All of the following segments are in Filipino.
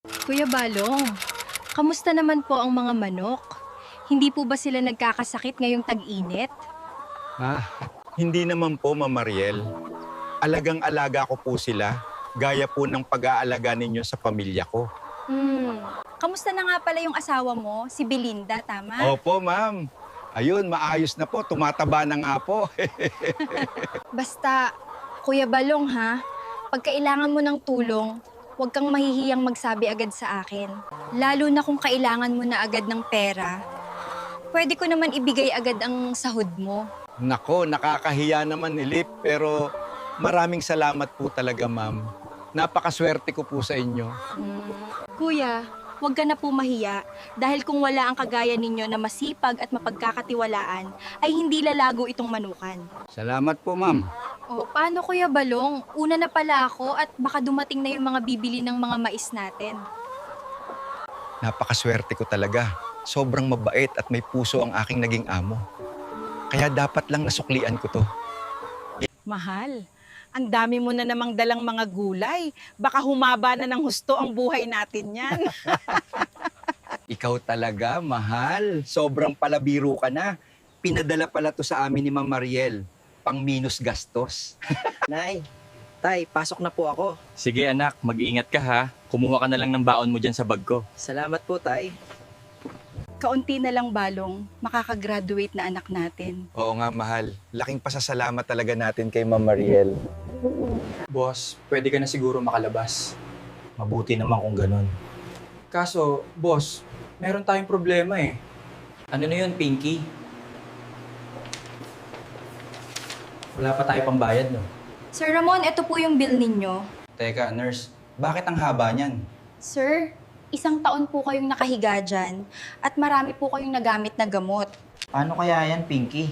Kuya Balong, kamusta naman po ang mga manok? Hindi po ba sila nagkakasakit ngayong tag-init? Ah, hindi naman po, Ma'am Mariel. Alagang-alaga ko po sila, gaya po ng pag-aalaga ninyo sa pamilya ko. Kamusta na nga pala yung asawa mo, si Belinda, tama? Opo, ma'am. Ayun, maayos na po. Tumataba na nga po. Basta, Kuya Balong ha, pag kailangan mo ng tulong, huwag kang mahihiyang magsabi agad sa akin. Lalo na kung kailangan mo na agad ng pera. Pwede ko naman ibigay agad ang sahod mo. Nako, nakakahiya naman ni Lip, pero maraming salamat po talaga, ma'am. Napakaswerte ko po sa inyo. Kuya, huwag ka na po mahiya dahil kung wala ang kagaya ninyo na masipag at mapagkakatiwalaan, ay hindi lalago itong manukan. Salamat po, ma'am. O, paano Kuya Balong? Una na pala ako at baka dumating na yung mga bibili ng mga mais natin. Napakaswerte ko talaga. Sobrang mabait at may puso ang aking naging amo. Kaya dapat lang nasuklian ko to. Mahal, ang dami mo na namang dalang mga gulay. Baka humaba na ng husto ang buhay natin yan. Ikaw talaga, mahal. Sobrang palabiro ka na. Pinadala pala to sa amin ni Ma'am Mariel. Pang minus gastos. Nay, Tay, pasok na po ako. Sige anak, mag-iingat ka ha. Kumuha ka na lang ng baon mo dyan sa bag ko. Salamat po, Tay. Kaunti na lang balong, makakagraduate na anak natin. Oo nga, mahal. Laking pasasalamat talaga natin kay Ma'am Mariel. Boss, pwede ka na siguro makalabas. Mabuti naman kung ganun. Kaso, boss, meron tayong problema eh. Ano na yun, Pinky? Wala pa tayo pambayad, no? Sir Ramon, ito po yung bill ninyo. Teka, nurse. Bakit ang haba niyan? Sir, 1 taon po kayong nakahiga dyan at marami po kayong nagamit na gamot. Paano kaya yan, Pinky?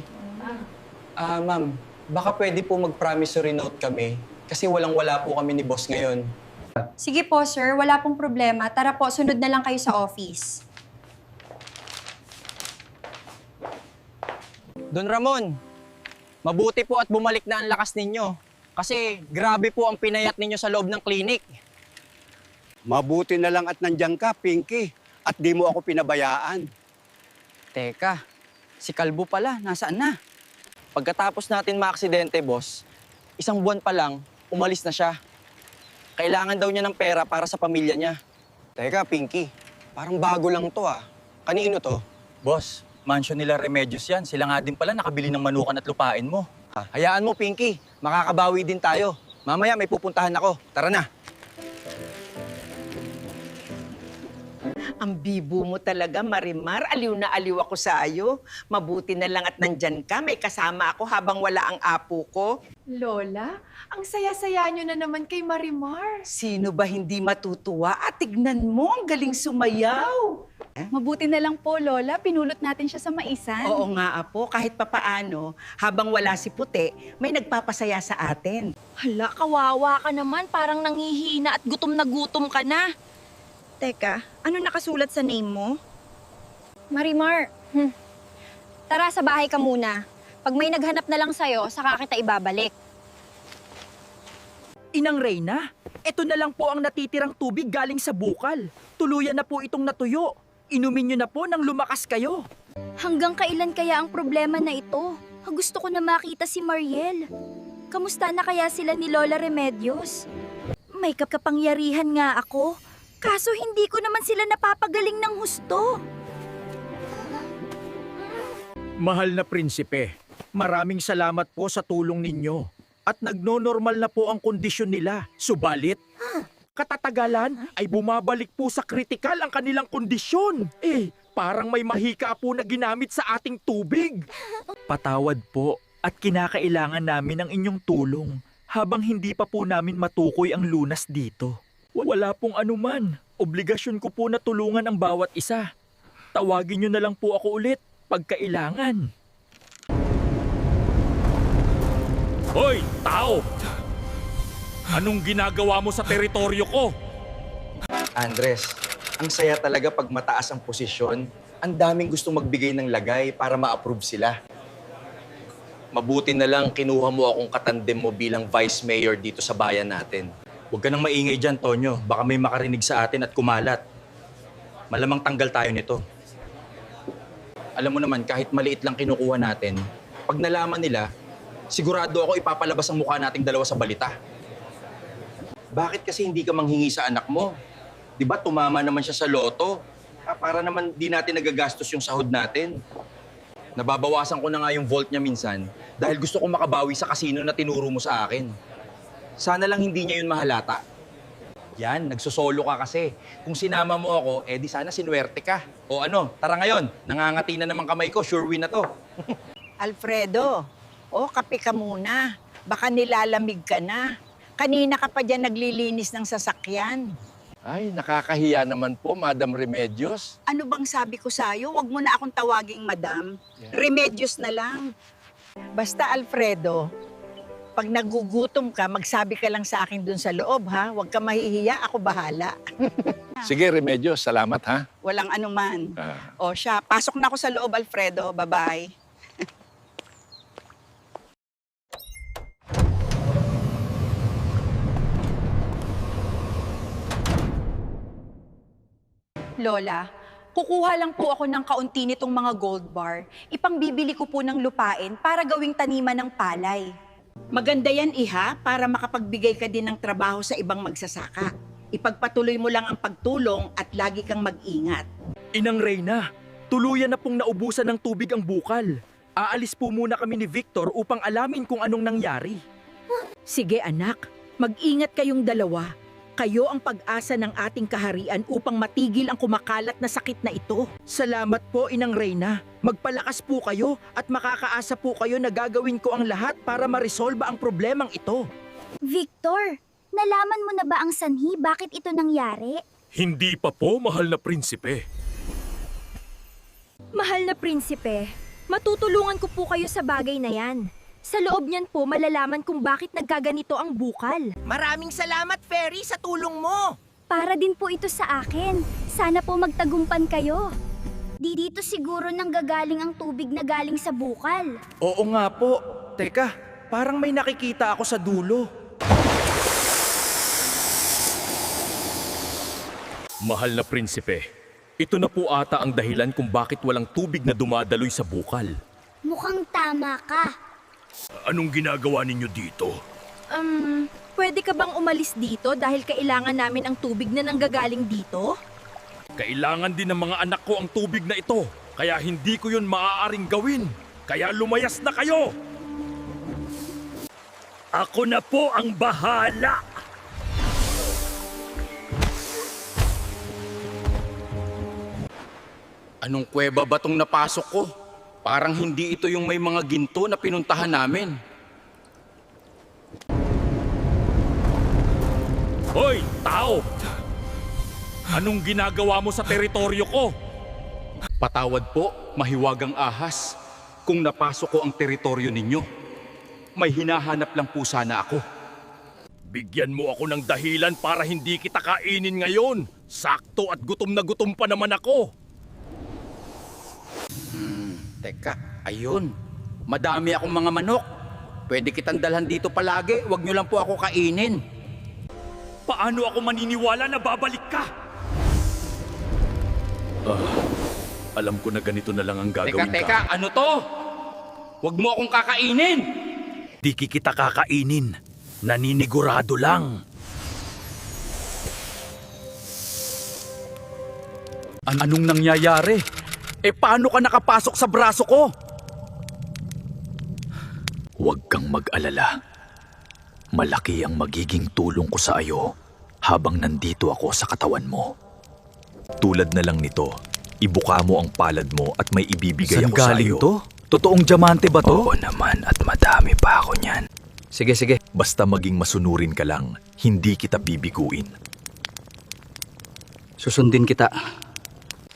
Ma'am, baka pwede po mag-promissory note kami kasi walang-wala po kami ni boss ngayon. Sige po sir, wala pong problema. Tara po, sunod na lang kayo sa office. Don Ramon, mabuti po at bumalik na ang lakas ninyo. Kasi grabe po ang pinayat ninyo sa loob ng klinik. Mabuti na lang at nandiyan ka, Pinky. At di mo ako pinabayaan. Teka, si Kalbo pala, nasaan na? Pagkatapos natin maaksidente, boss, 1 buwan pa lang, umalis na siya. Kailangan daw niya ng pera para sa pamilya niya. Teka, Pinky. Parang bago lang to ah. Kanino to? Boss, mansion nila Remedios yan. Sila nga din pala nakabili ng manukan at lupain mo. Hayaan mo, Pinky. Makakabawi din tayo. Mamaya may pupuntahan ako. Tara na. Ang bibo mo talaga, Marimar. Aliw na aliw ako sa iyo. Mabuti na lang at nandyan ka. May kasama ako habang wala ang apo ko. Lola, ang saya-saya nyo na naman kay Marimar. Sino ba hindi matutuwa? At tignan mo, ang galing sumayaw. Mabuti na lang po, Lola. Pinulot natin siya sa maisan. Oo nga, apo. Kahit papaano, habang wala si Puti, may nagpapasaya sa atin. Hala, kawawa ka naman. Parang nanghihina at gutom na gutom ka na. Teka, ano nakasulat sa name mo? Marimar. Tara, sa bahay ka muna. Pag may naghanap na lang sa'yo, saka kita ibabalik. Inang Reyna, ito na lang po ang natitirang tubig galing sa bukal. Tuluyan na po itong natuyo. Inumin nyo na po nang lumakas kayo. Hanggang kailan kaya ang problema na ito? Gusto ko na makita si Mariel. Kamusta na kaya sila ni Lola Remedios? May kapangyarihan nga ako. Kaso hindi ko naman sila napapagaling ng husto. Mahal na prinsipe, maraming salamat po sa tulong ninyo. At nagno-normal na po ang kondisyon nila. Subalit, katatagalan ay bumabalik po sa kritikal ang kanilang kondisyon. Parang may mahika po na ginamit sa ating tubig. Patawad po at kinakailangan namin ang inyong tulong habang hindi pa po namin matukoy ang lunas dito. Wala pong anuman. Obligasyon ko po na tulungan ang bawat isa. Tawagin nyo na lang po ako ulit pag kailangan. Hoy, tao! Anong ginagawa mo sa teritoryo ko? Andres, ang saya talaga pag mataas ang posisyon. Ang daming gustong magbigay ng lagay para ma-approve sila. Mabuti na lang kinuha mo akong katandem mo bilang vice mayor dito sa bayan natin. Huwag ka nang maingay dyan, Tonyo. Baka may makarinig sa atin at kumalat. Malamang tanggal tayo nito. Alam mo naman, kahit maliit lang kinukuha natin, pag nalaman nila, sigurado ako ipapalabas ang mukha nating dalawa sa balita. Bakit kasi hindi ka manghingi sa anak mo? Di ba tumama naman siya sa loto? Para naman di natin nagagastos yung sahod natin. Nababawasan ko na nga yung vault niya minsan dahil gusto kong makabawi sa kasino na tinuro mo sa akin. Sana lang hindi niya yun mahalata. Yan, nagsosolo ka kasi. Kung sinama mo ako, di sana sinuwerte ka. O ano, tara ngayon, nangangati na naman kamay ko, sure win na to. Alfredo, kape ka muna. Baka nilalamig ka na. Kanina ka pa dyan naglilinis ng sasakyan. Ay, nakakahiya naman po, Madam Remedios. Ano bang sabi ko sa'yo? Huwag mo na akong tawaging madam. Remedios na lang. Basta Alfredo, pag nagugutom ka, magsabi ka lang sa akin dun sa loob, ha? Huwag ka mahihiya, ako bahala. Sige, Remedios. Salamat, ha? Walang anuman. O siya, pasok na ako sa loob, Alfredo. Bye-bye. Lola, kukuha lang po ako ng kaunti nitong mga gold bar. Ipangbibili ko po ng lupain para gawing taniman ng palay. Maganda yan, Iha, para makapagbigay ka din ng trabaho sa ibang magsasaka. Ipagpatuloy mo lang ang pagtulong at lagi kang mag-ingat. Inang Reyna, tuluyan na pong naubusan ng tubig ang bukal. Aalis po muna kami ni Victor upang alamin kung anong nangyari. Sige anak, mag-ingat kayong dalawa. Kayo ang pag-asa ng ating kaharian upang matigil ang kumakalat na sakit na ito. Salamat po, Inang Reyna. Magpalakas po kayo at makakaasa po kayo na gagawin ko ang lahat para maresolba ang problemang ito. Victor, nalaman mo na ba ang sanhi bakit ito nangyari? Hindi pa po, mahal na prinsipe. Mahal na prinsipe, matutulungan ko po kayo sa bagay na yan. Sa loob niyan po malalaman kung bakit nagkaganito ang bukal. Maraming salamat, Ferry, sa tulong mo. Para din po ito sa akin. Sana po magtagumpan kayo. Dito siguro nanggagaling ang tubig na galing sa bukal. Oo nga po. Teka, parang may nakikita ako sa dulo. Mahal na prinsipe, ito na po ata ang dahilan kung bakit walang tubig na dumadaloy sa bukal. Mukhang tama ka. Anong ginagawa ninyo dito? Pwede ka bang umalis dito dahil kailangan namin ang tubig na nanggagaling dito? Kailangan din ng mga anak ko ang tubig na ito, kaya hindi ko yun maaaring gawin. Kaya lumayas na kayo! Ako na po ang bahala! Anong kuweba ba tong napasok ko? Parang hindi ito yung may mga ginto na pinuntahan namin. Hoy, tao! Anong ginagawa mo sa teritoryo ko? Patawad po, mahiwagang ahas. Kung napasok ko ang teritoryo ninyo, may hinahanap lang po sana ako. Bigyan mo ako ng dahilan para hindi kita kainin ngayon. Sakto at gutom na gutom pa naman ako. Teka, ayun. Madami akong mga manok. Pwede kitang dalhan dito palagi. Huwag nyo lang po ako kainin. Paano ako maniniwala na babalik ka? Alam ko na ganito na lang ang gagawin Teka, ano to? Huwag mo akong kakainin! Di kita kakainin. Naninigurado lang. Anong nangyayari? Paano ka nakapasok sa braso ko? Huwag kang mag-alala. Malaki ang magiging tulong ko sa iyo habang nandito ako sa katawan mo. Tulad na lang nito, ibuka mo ang palad mo at may ibibigay Saan ako sa galing iyo. to? Totoong diamante ba to? Oo naman at madami pa ako niyan. Sige. Basta maging masunurin ka lang, hindi kita bibiguin. Susundin kita.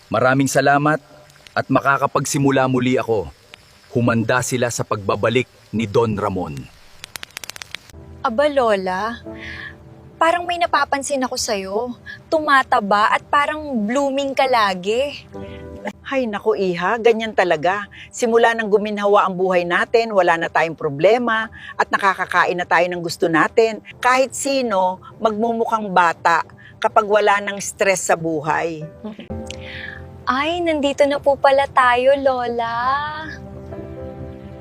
Maraming salamat at makakapagsimula muli ako. Humanda sila sa pagbabalik ni Don Ramon. Aba, Lola, parang may napapansin ako sa'yo. Tumataba at parang blooming ka lagi. Hay nako Iha, ganyan talaga. Simula nang guminhawa ang buhay natin, wala na tayong problema at nakakakain na tayo ng gusto natin. Kahit sino, magmumukhang bata kapag wala ng stress sa buhay. Ay, nandito na po pala tayo, Lola.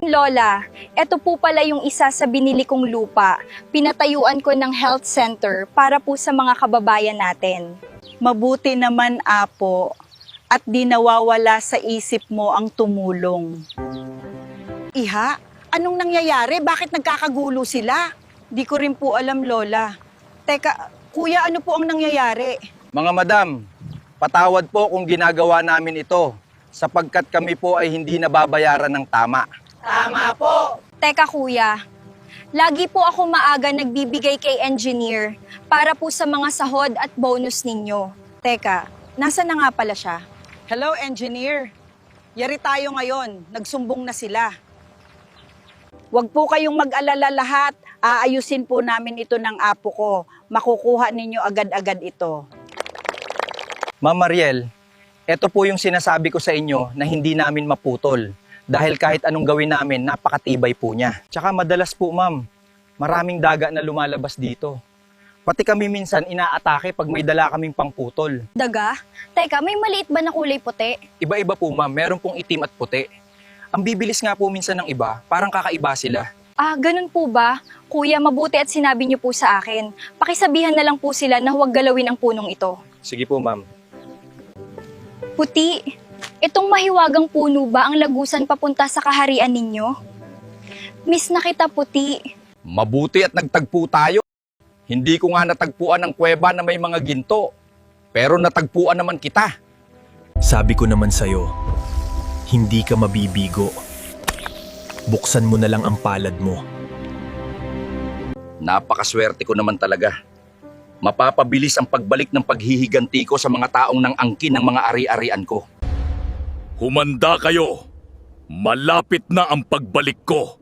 Lola, eto po pala yung isa sa binili kong lupa. Pinatayuan ko ng health center para po sa mga kababayan natin. Mabuti naman, Apo, at di nawawala sa isip mo ang tumulong. Iha, anong nangyayari? Bakit nagkakagulo sila? Di ko rin po alam, Lola. Teka, Kuya, ano po ang nangyayari? Mga madam, patawad po kung ginagawa namin ito sapagkat kami po ay hindi nababayaran ng tama. Tama po! Teka kuya, lagi po ako maaga nagbibigay kay engineer para po sa mga sahod at bonus ninyo. Teka, nasa na nga pala siya? Hello, engineer. Yari tayo ngayon. Nagsumbong na sila. Huwag po kayong mag-alala lahat. Aayusin po namin ito ng apo ko. Makukuha ninyo agad-agad ito. Ma'am Mariel, ito po yung sinasabi ko sa inyo na hindi namin maputol. Dahil kahit anong gawin namin, napakatibay po niya. Tsaka madalas po ma'am, maraming daga na lumalabas dito. Pati kami minsan inaatake pag may dala kaming pangputol. Daga? Teka, may maliit ba na kulay puti? Iba-iba po ma'am, meron pong itim at puti. Ang bibilis nga po minsan ng iba, parang kakaiba sila. Ah, ganun po ba? Kuya, mabuti at sinabi niyo po sa akin. Pakisabihan na lang po sila na huwag galawin ang punong ito. Sige po ma'am. Puti, itong mahiwagang puno ba ang lagusan papunta sa kaharian ninyo? Miss na kita, Puti. Mabuti at nagtagpo tayo. Hindi ko nga natagpuan ang kuweba na may mga ginto. Pero natagpuan naman kita. Sabi ko naman sa'yo, hindi ka mabibigo. Buksan mo na lang ang palad mo. Napakaswerte ko naman talaga. Mapapabilis ang pagbalik ng paghihiganti ko sa mga taong nang angkin ng mga ari-arian ko. Humanda kayo! Malapit na ang pagbalik ko!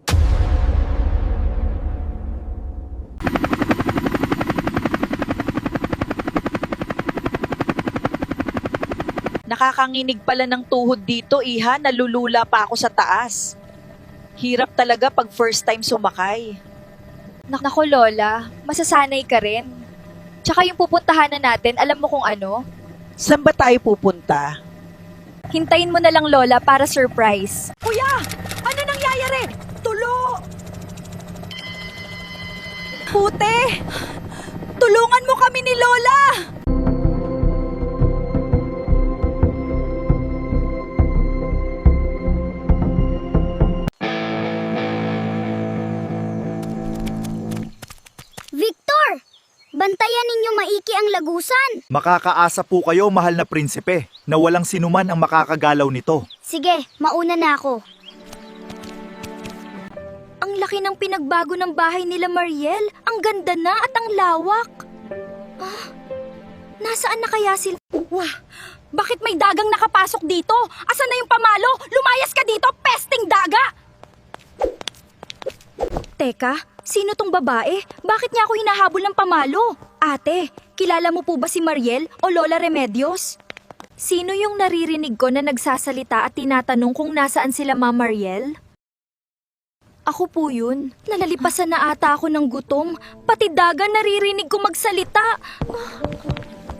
Nakakanginig pala ng tuhod dito, Iha. Nalulula pa ako sa taas. Hirap talaga pag first time sumakay. Nako, Lola, masasanay ka rin. Tsaka yung pupuntahan na natin, alam mo kung ano? Saan ba tayo pupunta? Hintayin mo na lang, Lola, para surprise. Kuya! Ano nangyayari? Tulo! Pute! Tulungan mo kami ni Lola! Victor! Bantayan ninyo maiki ang lagusan. Makakaasa po kayo, mahal na prinsipe, na walang sinuman ang makakagalaw nito. Sige, mauna na ako. Ang laki ng pinagbago ng bahay nila, Mariel. Ang ganda na at ang lawak. Ah, nasaan na kaya sila? Wah, bakit may dagang nakapasok dito? Asan na yung pamalo? Lumayas ka dito, pesting daga! Teka, sino tong babae? Bakit niya ako hinahabol ng pamalo? Ate, kilala mo po ba si Mariel o Lola Remedios? Sino yung naririnig ko na nagsasalita at tinatanong kung nasaan sila Ma Mariel? Ako po yun. Nalalipasan na ata ako ng gutom. Pati daga naririnig ko magsalita.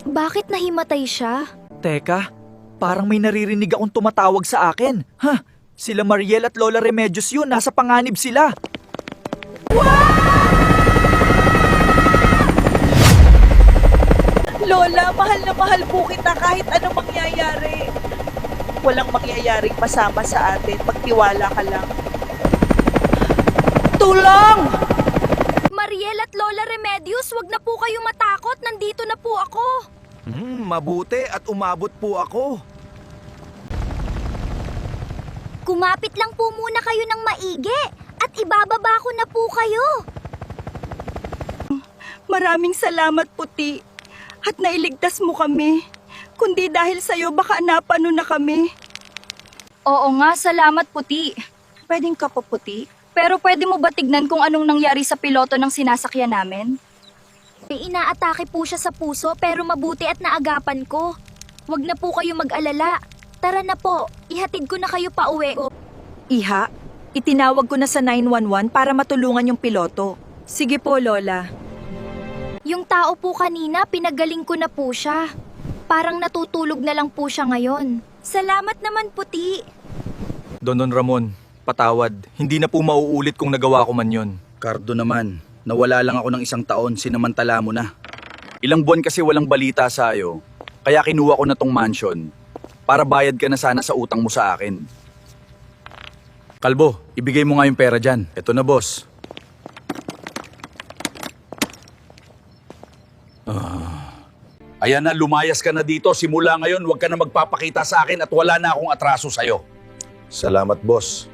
Bakit nahimatay siya? Teka, parang may naririnig akong tumatawag sa akin. Ha? Sila Mariel at Lola Remedios yun, nasa panganib sila. Lola, mahal na mahal po kita kahit ano mangyayari. Walang mangyayaring masama sa atin. Magtiwala ka lang. Tulong! Mariel at Lola Remedios, wag na po kayo matakot. Nandito na po ako. Mabuti at umabot po ako. Kumapit lang po muna kayo ng maigi at ibababa ko na po kayo. Maraming salamat, Puti. At nailigtas mo kami. Kundi dahil sa'yo, baka napano na kami. Oo nga, salamat Puti. Pwedeng ka pa, Puti? Pero pwede mo ba tignan kung anong nangyari sa piloto ng sinasakyan namin? May inaatake po siya sa puso pero mabuti at naagapan ko. Huwag na po kayo mag-alala. Tara na po, ihatid ko na kayo pa uwi. Iha, itinawag ko na sa 911 para matulungan yung piloto. Sige po, Lola. Yung tao po kanina, pinagaling ko na po siya. Parang natutulog na lang po siya ngayon. Salamat naman, Puti. Don Ramon, patawad. Hindi na po mauulit kung nagawa ko man yon. Cardo naman, nawala lang ako ng 1 taon, sinamantala mo na. Ilang buwan kasi walang balita sa iyo, kaya kinuha ko na tong mansion para bayad ka na sana sa utang mo sa akin. Kalbo, ibigay mo nga yung pera dyan. Ito na, boss. Ayan na, lumayas ka na dito. Simula ngayon, huwag ka na magpapakita sa akin at wala na akong atraso sa'yo. Salamat, boss.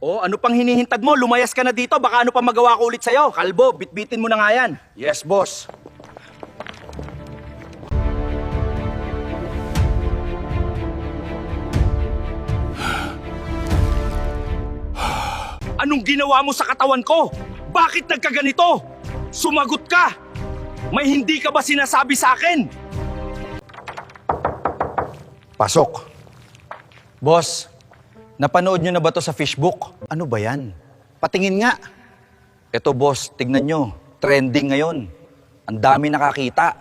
Oh, ano pang hinihintad mo? Lumayas ka na dito, baka ano pa magawa ko ulit sa'yo. Kalbo, bitbitin mo na nga yan. Yes, boss. Anong ginawa mo sa katawan ko? Bakit nagkaganito? Sumagot ka! May hindi ka ba sinasabi sa akin? Pasok. Boss, napanood nyo na ba to sa Facebook? Ano ba yan? Patingin nga. Eto boss, tignan nyo. Trending ngayon. Ang dami nakakita.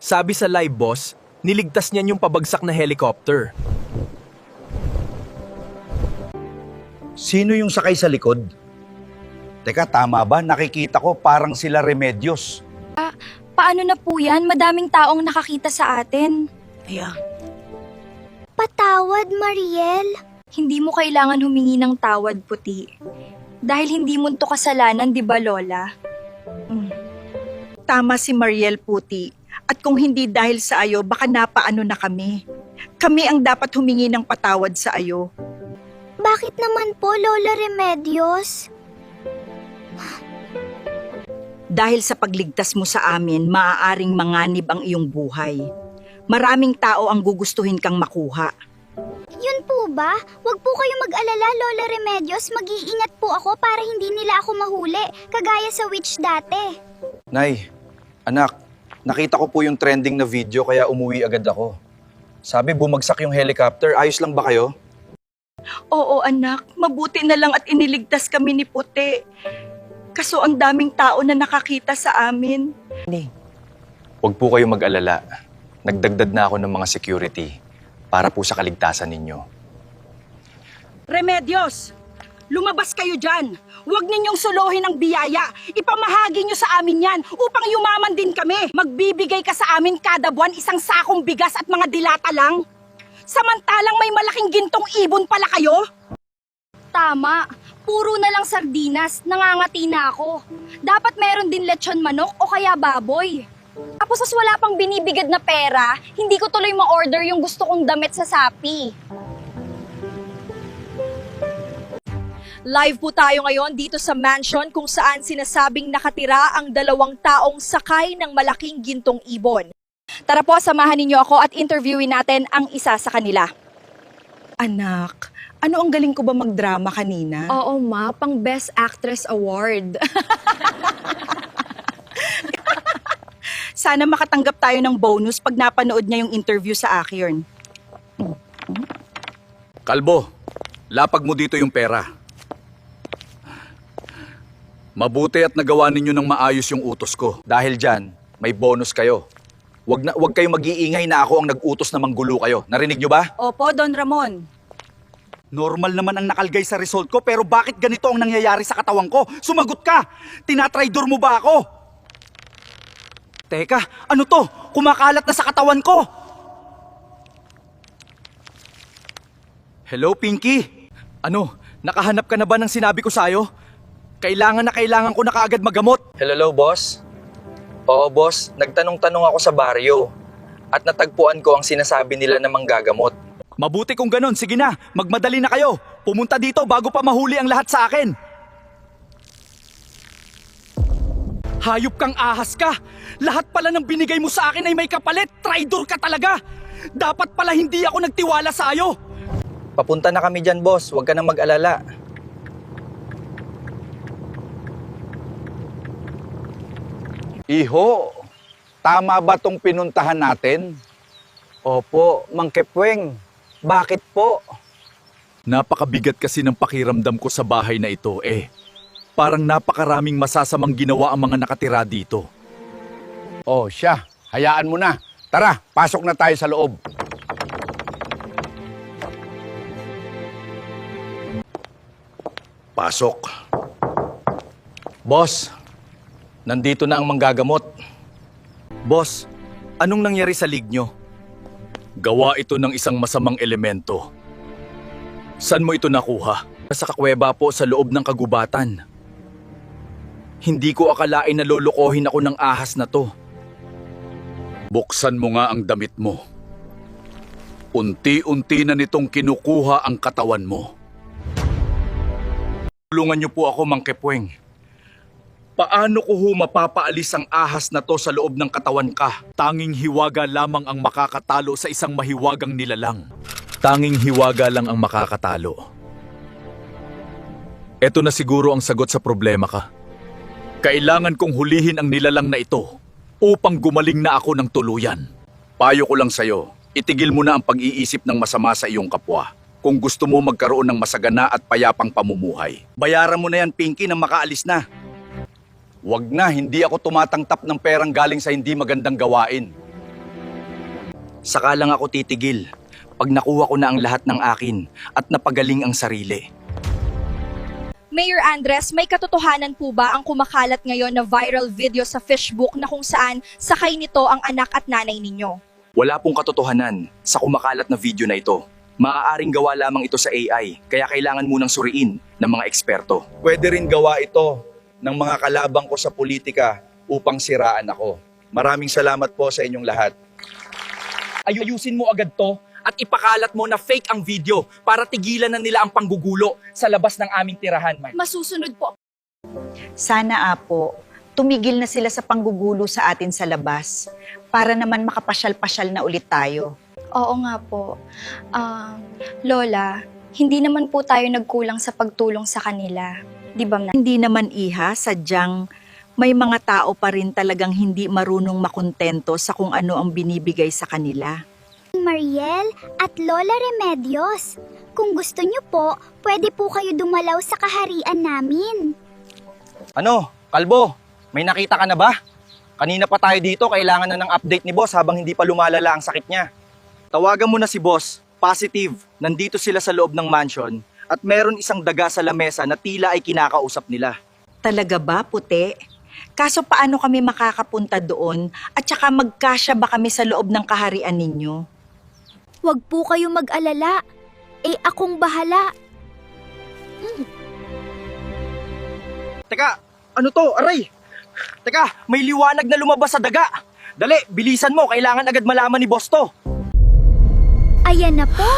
Sabi sa live boss, niligtas niyan yung pabagsak na helicopter. Sino yung sakay sa likod? Teka, tama ba? Nakikita ko parang sila Remedios. Paano na po yan? Madaming taong nakakita sa atin. Patawad, Mariel. Hindi mo kailangan humingi ng tawad, Puti. Dahil hindi mo to kasalanan, di ba, Lola? Tama si Mariel, Puti. At kung hindi dahil sa ayo, baka napaano na kami. Kami ang dapat humingi ng patawad sa ayo. Bakit naman po, Lola Remedios? Dahil sa pagligtas mo sa amin, maaaring manganib ang iyong buhay. Maraming tao ang gugustuhin kang makuha. Yun po ba? Huwag po kayo mag-alala, Lola Remedios. Mag-iingat po ako para hindi nila ako mahuli, kagaya sa witch dati. Nay, anak, nakita ko po yung trending na video kaya umuwi agad ako. Sabi bumagsak yung helicopter, ayos lang ba kayo? Oo anak, mabuti na lang at iniligtas kami ni Puti. Kaso ang daming tao na nakakita sa amin. Huwag po kayo mag-alala. Nagdagdag na ako ng mga security para po sa kaligtasan ninyo. Remedios, lumabas kayo dyan. Huwag ninyong suluhin ang biyaya. Ipamahagi nyo sa amin yan upang yumaman din kami. Magbibigay ka sa amin kada buwan 1 sakong bigas at mga dilata lang. Samantalang may malaking gintong ibon pala kayo. Tama. Puro na lang sardinas. Nangangati na ako. Dapat meron din lechon manok o kaya baboy. Tapos as wala pang binibigad na pera, hindi ko tuloy ma-order yung gusto kong damit sa Shopee. Live po tayo ngayon dito sa mansion kung saan sinasabing nakatira ang 2 taong sakay ng malaking gintong ibon. Tara po, samahan ninyo ako at interviewin natin ang isa sa kanila. Anak, ano ang galing ko ba magdrama kanina? Oo ma, pang Best Actress Award. Sana makatanggap tayo ng bonus pag napanood niya yung interview sa akin. Kalbo, lapag mo dito yung pera. Mabuti at nagawa ninyo ng maayos yung utos ko. Dahil dyan, may bonus kayo. Wag kayong mag-iingay na ako ang nag-utos na manggulo kayo. Narinig nyo ba? Opo, Don Ramon. Normal naman ang nakalgay sa result ko, pero bakit ganito ang nangyayari sa katawan ko? Sumagot ka! Tinatraidor mo ba ako? Teka, ano to? Kumakalat na sa katawan ko! Hello, Pinky? Ano, nakahanap ka na ba ng sinabi ko sa'yo? Kailangan ko na kaagad magamot. Hello, boss? Oo, boss. Nagtanong-tanong ako sa baryo. At natagpuan ko ang sinasabi nila na manggagamot. Mabuti kung ganun. Sige na, magmadali na kayo. Pumunta dito bago pa mahuli ang lahat sa akin. Hayop kang ahas ka! Lahat pala ng binigay mo sa akin ay may kapalit! Traidor ka talaga! Dapat pala hindi ako nagtiwala sa iyo! Papunta na kami dyan, boss. Huwag ka nang mag-alala. Iho, tama ba tong pinuntahan natin? Opo, Mang Kepweng. Bakit po? Napakabigat kasi ng pakiramdam ko sa bahay na ito eh. Parang napakaraming masasamang ginawa ang mga nakatira dito. Oh, siya. Hayaan mo na. Tara, pasok na tayo sa loob. Pasok. Boss, nandito na ang manggagamot. Boss, anong nangyari sa lig nyo? Gawa ito ng isang masamang elemento. Saan mo ito nakuha? Sa kakweba po sa loob ng kagubatan. Hindi ko akalain na lolokohin ako ng ahas na to. Buksan mo nga ang damit mo. Unti-unti na nitong kinukuha ang katawan mo. Tulungan niyo po ako, Mang Kepweng. Paano ko mapapaalis ang ahas na to sa loob ng katawan ka? Tanging hiwaga lamang ang makakatalo sa isang mahiwagang nilalang. Tanging hiwaga lang ang makakatalo. Ito na siguro ang sagot sa problema ka. Kailangan kong hulihin ang nilalang na ito upang gumaling na ako ng tuluyan. Payo ko lang sa'yo, itigil mo na ang pag-iisip ng masama sa iyong kapwa. Kung gusto mo magkaroon ng masagana at payapang pamumuhay. Bayaran mo na yan, Pinky, nang makaalis na. Wag na, hindi ako tumatangtap ng perang galing sa hindi magandang gawain. Saka lang ako titigil pag nakuha ko na ang lahat ng akin at napagaling ang sarili. Mayor Andres, may katotohanan po ba ang kumakalat ngayon na viral video sa Facebook na kung saan sakay nito ang anak at nanay ninyo? Wala pong katotohanan sa kumakalat na video na ito. Maaaring gawa lamang ito sa AI, kaya kailangan munang suriin ng mga eksperto. Pwede rin gawa ito ng mga kalabang ko sa politika upang siraan ako. Maraming salamat po sa inyong lahat. Ayusin mo agad to at ipakalat mo na fake ang video para tigilan na nila ang panggugulo sa labas ng aming tirahan. Masusunod po. Sana, Apo, tumigil na sila sa panggugulo sa atin sa labas para naman makapasyal-pasyal na ulit tayo. Oo nga po. Lola, hindi naman po tayo nagkulang sa pagtulong sa kanila. Di ba, Nay? Hindi naman, Iha, sadyang may mga tao pa rin talagang hindi marunong makontento sa kung ano ang binibigay sa kanila. Mariel at Lola Remedios, kung gusto niyo po, pwede po kayo dumalaw sa kaharian namin. Ano, Kalbo, may nakita ka na ba? Kanina pa tayo dito, kailangan na ng update ni boss habang hindi pa lumalala ang sakit niya. Tawagan mo na si boss, positive, nandito sila sa loob ng mansion at meron isang daga sa lamesa na tila ay kinakausap nila. Talaga ba, Puti? Kaso paano kami makakapunta doon at saka magkasya ba kami sa loob ng kaharian ninyo? Huwag po kayo mag-alala. Akong bahala. Teka, ano to? Aray! Teka, may liwanag na lumabas sa daga. Dali, bilisan mo, kailangan agad malaman ni boss to. Ayan na po.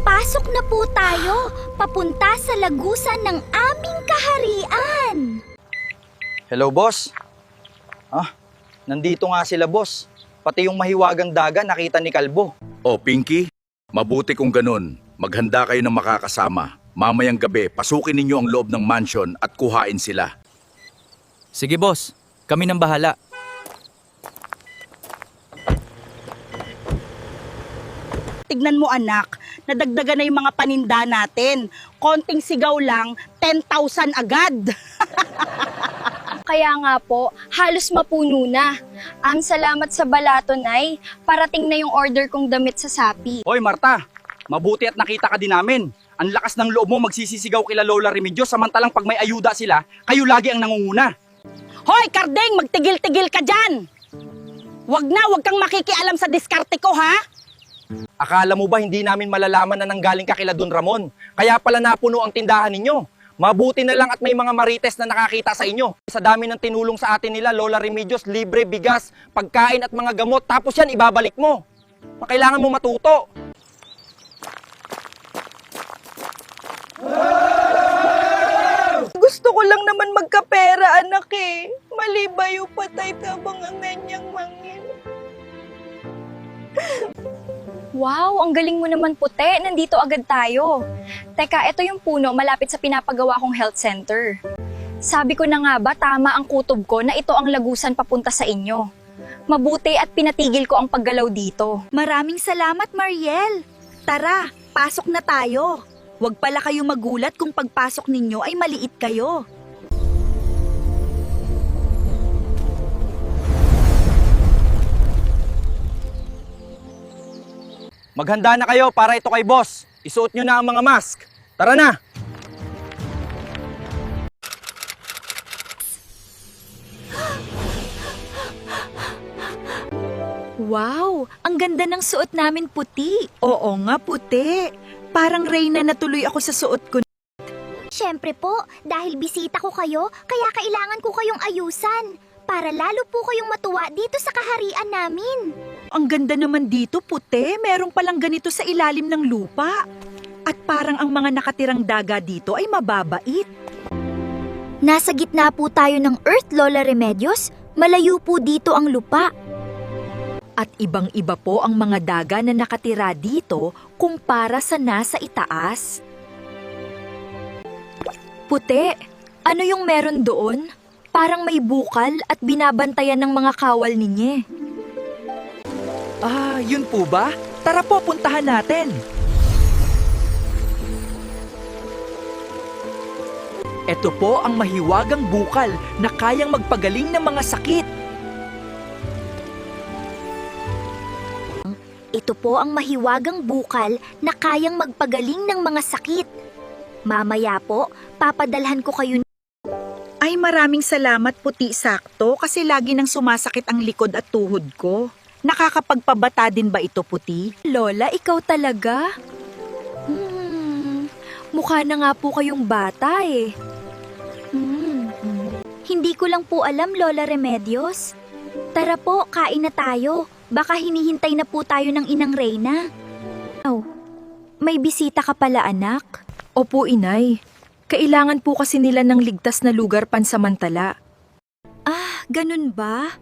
Pasok na po tayo. Papunta sa lagusan ng aming kaharian. Hello, boss. Nandito nga sila, boss. Pati yung mahiwagang daga nakita ni Kalbo. O Pinky, mabuti kung ganun. Maghanda kayo ng makakasama. Mamayang gabi, pasukin ninyo ang loob ng mansion at kuhain sila. Sige, boss. Kami nang bahala. Tignan mo, anak, nadagdagan na yung mga paninda natin. Konting sigaw lang, 10,000 agad. Kaya nga po, halos mapuno na. Salamat sa balato, Nay. Parating na yung order kong damit sa Shopee. Hoy, Marta. Mabuti at nakita ka din namin. Ang lakas ng loob mo magsisisigaw kila Lola Remedios samantalang pag may ayuda sila, kayo lagi ang nangunguna. Hoy, Kardeng, magtigil-tigil ka dyan. Wag kang makikialam sa diskarte ko, ha? Akala mo ba hindi namin malalaman na nanggaling ka kila Don Ramon? Kaya pala napuno ang tindahan ninyo. Mabuti na lang at may mga marites na nakakita sa inyo. Sa dami ng tinulong sa atin nila, Lola Remedios, libre bigas, pagkain at mga gamot. Tapos yan, ibabalik mo. Kailangan mo matuto. Gusto ko lang naman magkapera, anak eh. Mali ba yung patay tabang ang ganyang mangin? Wow, ang galing mo naman, Puti. Nandito agad tayo. Teka, ito yung puno malapit sa pinapagawa kong health center. Sabi ko na nga ba, tama ang kutob ko na ito ang lagusan papunta sa inyo. Mabuti at pinatigil ko ang paggalaw dito. Maraming salamat, Mariel. Tara, pasok na tayo. Huwag pala kayo magulat kung pagpasok ninyo ay maliit kayo. Maghanda na kayo para ito kay boss. Isuot nyo na ang mga mask. Tara na! Wow, ang ganda ng suot namin puti. Oo nga, puti. Parang Reyna na tuloy ako sa suot ko. Siyempre po, dahil bisita ko kayo, kaya kailangan ko kayong ayusan. Para lalo po kayong matuwa dito sa kaharian namin. Ang ganda naman dito, puti. Meron palang ganito sa ilalim ng lupa. At parang ang mga nakatirang daga dito ay mababait. Nasa gitna po tayo ng Earth, Lola Remedios. Malayo po dito ang lupa. At ibang-iba po ang mga daga na nakatira dito kumpara sa nasa itaas. Puti, ano yung meron doon? Parang may bukal at binabantayan ng mga kawal ninyo. Ah, yun po ba? Tara po, puntahan natin. Ito po ang mahiwagang bukal na kayang magpagaling ng mga sakit. Ito po ang mahiwagang bukal na kayang magpagaling ng mga sakit. Mamaya po, papadalhan ko kayo. Ay, maraming salamat, puti, sakto, kasi lagi nang sumasakit ang likod at tuhod ko. Nakakapagpabata din ba ito, puti? Lola, ikaw talaga? Mukha na nga po kayong bata eh. Hindi ko lang po alam, Lola Remedios. Tara po, kain na tayo. Baka hinihintay na po tayo ng Inang Reyna. Oh, may bisita ka pala, anak? Opo, inay. Kailangan po kasi nila ng ligtas na lugar pansamantala. Ah, ganun ba?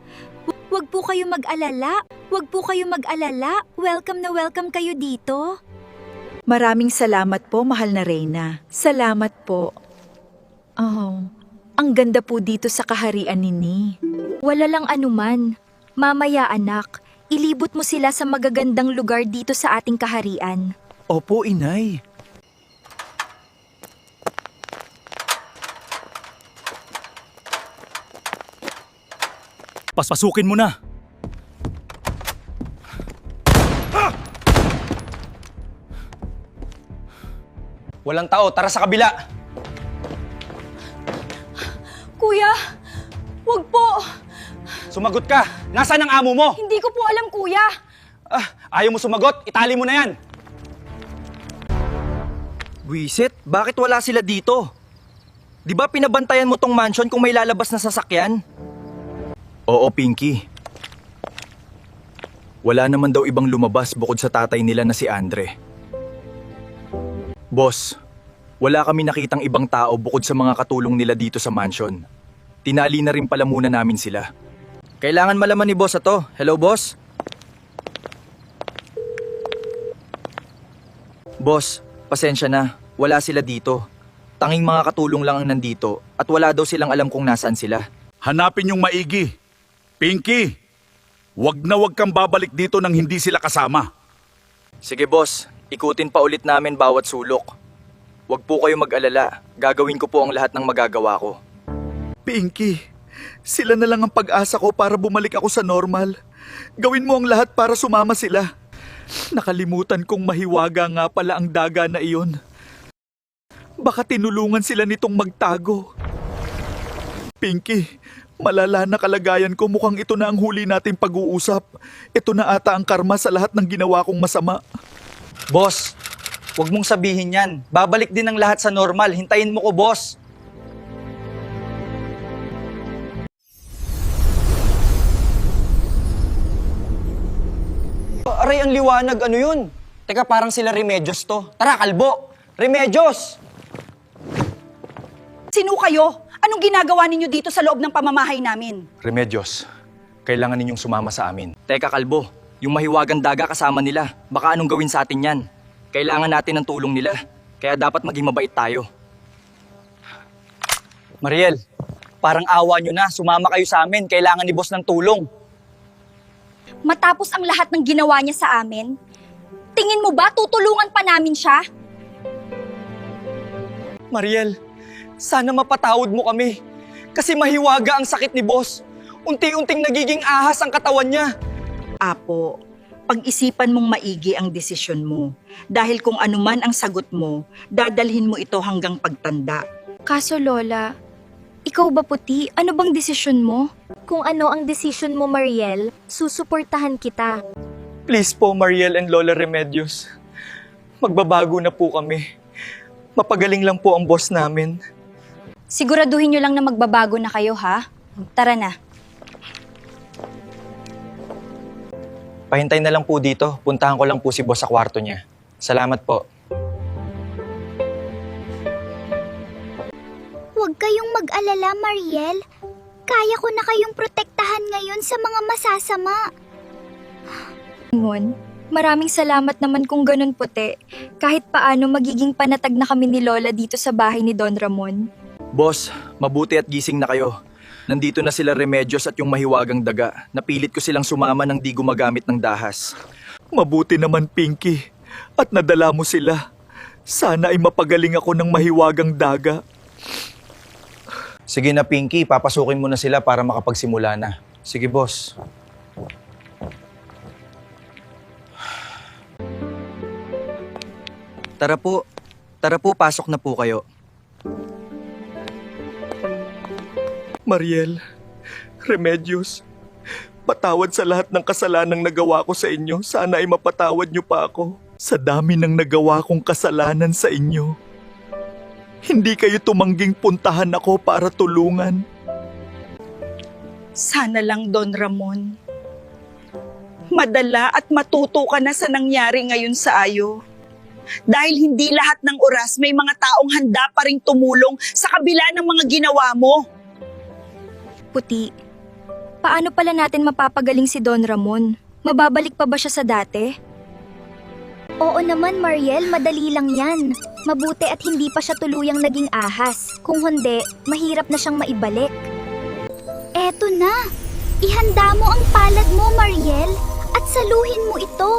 Huwag po kayo mag-alala. Huwag po kayo mag-alala. Welcome na welcome kayo dito. Maraming salamat po, mahal na Reyna. Salamat po. Oh, ang ganda po dito sa kaharian nini. Wala lang anuman. Mamaya, anak, ilibot mo sila sa magagandang lugar dito sa ating kaharian. Opo, inay. Paspasukin mo na! Walang tao, tara sa kabila! Kuya, wag po. Sumagot ka! Nasaan ang amo mo? Hindi ko po alam, kuya. Ayaw mo sumagot? Itali mo na yan! Buisit, bakit wala sila dito? Di ba pinabantayan mo tong mansion kung may lalabas na sasakyan? Oo, Pinky. Wala naman daw ibang lumabas bukod sa tatay nila na si Andre. Boss, wala kami nakitang ibang tao bukod sa mga katulong nila dito sa mansion. Tinali na rin pala muna namin sila. Kailangan malaman ni boss ito. Hello, boss? Boss, pasensya na. Wala sila dito. Tanging mga katulong lang ang nandito at wala daw silang alam kung nasaan sila. Hanapin yung maigi. Pinky, wag kang babalik dito nang hindi sila kasama. Sige, boss. Ikutin pa ulit namin bawat sulok. Wag po kayo mag-alala. Gagawin ko po ang lahat ng magagawa ko. Pinky, sila na lang ang pag-asa ko para bumalik ako sa normal. Gawin mo ang lahat para sumama sila. Nakalimutan kong mahiwaga nga pala ang daga na iyon. Baka tinulungan sila nitong magtago. Pinky, malala na kalagayan ko, mukhang ito na ang huli nating pag-uusap. Ito na ata ang karma sa lahat ng ginawa kong masama. Boss, huwag mong sabihin yan. Babalik din ang lahat sa normal. Hintayin mo ko, boss. Aray, ang liwanag. Ano yun? Teka, parang sila Remedios to. Tara, kalbo! Remedios! Sino kayo? Anong ginagawa ninyo dito sa loob ng pamamahay namin? Remedios, kailangan ninyong sumama sa amin. Teka, kalbo. Yung mahiwagang daga kasama nila. Baka anong gawin sa atin yan? Kailangan natin ng tulong nila. Kaya dapat maging mabait tayo. Mariel, parang awa nyo na. Sumama kayo sa amin. Kailangan ni boss ng tulong. Matapos ang lahat ng ginawa niya sa amin, tingin mo ba tutulungan pa namin siya? Mariel, sana mapatawad mo kami. Kasi mahiwaga ang sakit ni boss. Unti-unting nagiging ahas ang katawan niya. Apo, pag-isipan mong maigi ang desisyon mo. Dahil kung anuman ang sagot mo, dadalhin mo ito hanggang pagtanda. Kaso Lola, ikaw ba Puti? Ano bang desisyon mo? Kung ano ang desisyon mo, Mariel, susuportahan kita. Please po, Mariel and Lola Remedios. Magbabago na po kami. Mapagaling lang po ang boss namin. Siguraduhin niyo lang na magbabago na kayo, ha? Tara na. Pahintay na lang po dito. Puntahan ko lang po si boss sa kwarto niya. Salamat po. Huwag kayong mag-alala, Mariel. Kaya ko na kayong protektahan ngayon sa mga masasama. Mon, maraming salamat naman kung ganun Puti. Kahit paano magiging panatag na kami ni Lola dito sa bahay ni Don Ramon. Boss, mabuti at gising na kayo. Nandito na sila Remedios at yung mahiwagang daga. Napilit ko silang sumama nang di gumagamit ng dahas. Mabuti naman, Pinky. At nadala mo sila. Sana ay mapagaling ako ng mahiwagang daga. Sige na, Pinky. Papasukin mo na sila para makapagsimula na. Sige, boss. Tara po, pasok na po kayo. Mariel, Remedios, patawad sa lahat ng kasalanang nagawa ko sa inyo. Sana ay mapatawad niyo pa ako. Sa dami ng nagawa kong kasalanan sa inyo. Hindi kayo tumangging puntahan ako para tulungan. Sana lang, Don Ramon. Madala at matuto ka na sa nangyari ngayon sa Ayo. Dahil hindi lahat ng oras may mga taong handa pa ring tumulong sa kabila ng mga ginawa mo. Puti, paano pala natin mapapagaling si Don Ramon? Mababalik pa ba siya sa dati? Oo naman, Mariel, madali lang yan. Mabuti at hindi pa siya tuluyang naging ahas. Kung hindi, mahirap na siyang maibalik. Eto na! Ihanda mo ang palad mo, Mariel, at saluhin mo ito.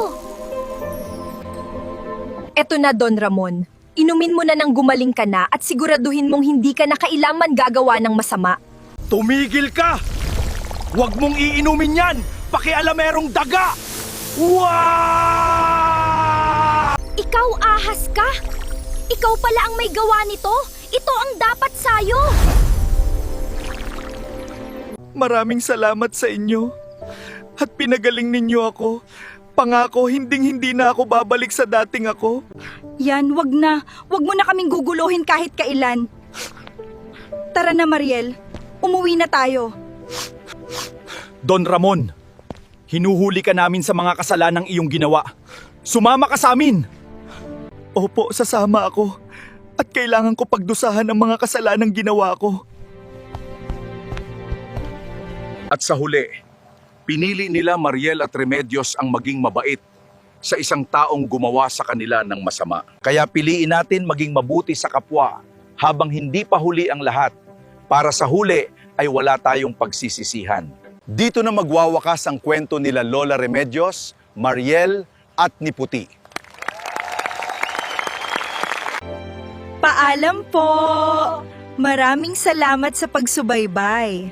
Eto na Don Ramon, inumin mo na nang gumaling ka na at siguraduhin mong hindi ka na kailanman gagawa ng masama. Tumigil ka! Huwag mong iinumin yan! Pakialamerong daga! Wow! Ikaw ahas ka? Ikaw pala ang may gawa nito? Ito ang dapat sayo! Maraming salamat sa inyo. At pinagaling ninyo ako. Pangako, hinding-hindi na ako babalik sa dating ako. Yan, wag na. Wag mo na kaming guguluhin kahit kailan. Tara na, Mariel. Umuwi na tayo. Don Ramon, hinuhuli ka namin sa mga kasalanang iyong ginawa. Sumama ka sa amin! Opo, sasama ako. At kailangan ko pagdusahan ang mga kasalanang ginawa ko. At sa huli, pinili nila Mariel at Remedios ang maging mabait sa isang taong gumawa sa kanila ng masama. Kaya piliin natin maging mabuti sa kapwa habang hindi pa huli ang lahat. Para sa huli ay wala tayong pagsisisihan. Dito na magwawakas ang kwento nila Lola Remedios, Mariel at ni Puti. Paalam po! Maraming salamat sa pagsubaybay.